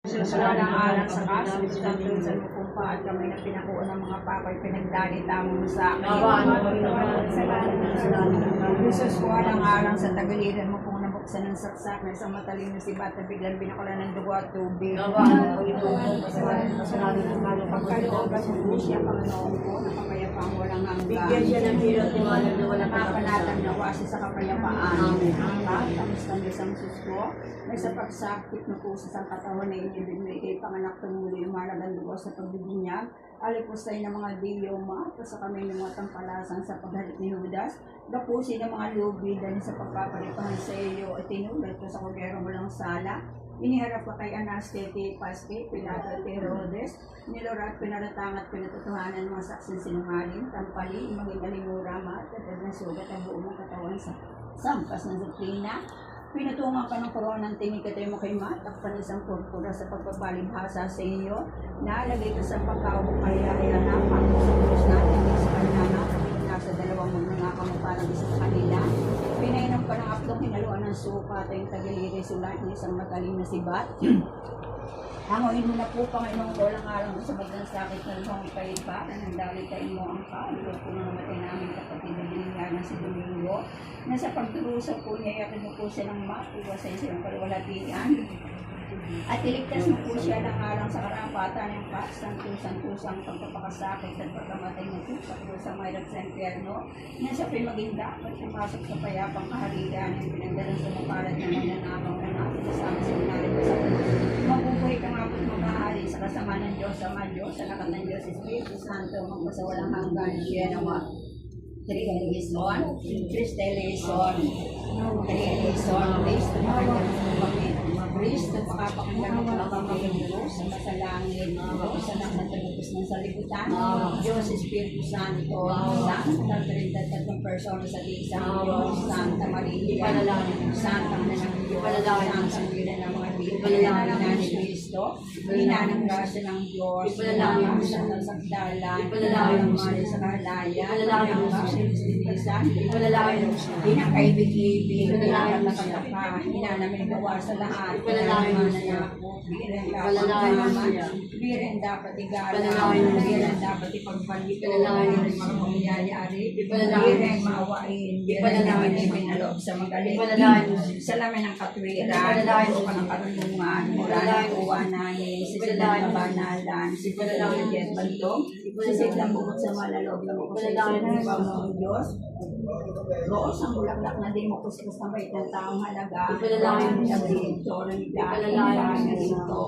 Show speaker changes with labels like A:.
A: Walang alang sa kaso, tanto sa lukumpa at kami na pinakuha ng mga papay, pinagdalita mo sa akin. Jesus, walang alang sa tagaliran mo kung nabuksan ng saksak na isang matalino si Bata, biglang binakulan ng dugo at tubig. Pagkalooban mo siya, Panginoon ko, na kapayapang walang hanggan.
B: Bigyan siya ng hirap ni Malang na walang
A: Kapanatan na wasi sa kapayapaan. Ang kamusta ng isang sus ko, may sa pagsakit na puso sa katawan na inibig na ikay panganak tumuli yung malagang dugo sa pagbibinyag, alipustay ng mga diyoma, at sa kami ng mga tampalasan sa paghalik ni Judas, gapusin ng mga lubid dahil sa pagpapalipahan sa iyo at tinulad ko sa kogero walang sala. Iniharap ka kay Anastete, Paste, Pilato at Herodes, nilora at pinaratangat pinatutuhanan ng mga saksing sinungaling, tampali, maging alimura, at na sugat ang buong katawan sa sampas ng doktrina. Pinutungan ka ng koronang tinikatay mo kay matakpan isang purpura sa pagpapalinghasa sa iyo, nalagay ka sa pagkaubo kaya na sa krus natin sa kanana, nasa dalawang magnanakaw mo parang isa sa kanila. Pinainom ka ng aplong hinaluan ng suka at yung tagiliri sulat ng isang mataling na sibat. Hanguin mo na po, Panginoon ko lang alam sa magdang sakit na luhang paipa, na nagdalitain mo ang kaulog ko na namatay namin kapatid na binigyan si Domingo, na sa pagturusan po niya, yakin mo po siya ng maiwasan sa iyong kalwalatian. At iligtas mo po siya ng alang sa karapatan ng santusang pagpapakasakit at pagkamatay mo po sa krusang mahirap sa impyerno, na siya po'y maging dapat pumasok sa payapang kaharian ng pinagdalang sa mapalat ng magnanakaw na natin kasama sa minari ko sa mabubuhay ka nga po't maghahari sa kasama ng Diyos Ama, Diyos, sa lakat ng Diyos, Espiritu Santo, magpasawalang hanggan, siya nawa. Trihelison, Christelison, Praise to kami. Praise to pakapakinggan ng mga Diyos sa masalangin, sa nakatagapos ng salibutan, Diyos, Espiritu Santo, Santa Trinidad, tatlong persona sa isang Diyos, Santa Maria, Santa Santa Ina ng mga Ina ni Cristo, Ina ng grasya ng Diyos, Ina ng sagdalan, Ina ng mali sa kahalayan, Ina ng Kristinisan, Ina kaibig-ibig, Ina ng nakataka, Ina na may gawa sa lahat, Ina naman na ako, biren dapat igalang, biren dapat ipagbalito, biren mga pangyayari, biren maawain, biren naman ipinaloob sa magaling, sa lamin ng katwiran, sa ng karunungan, mula ng uwananin, sa silang kabanalan, sa silang jet bantong, sa silang bukod sa malaloob na bukod sa silang pamong Diyos, roos ang bulaklak na di mo kuskus na may ng taong halaga, ang dito, ng dito,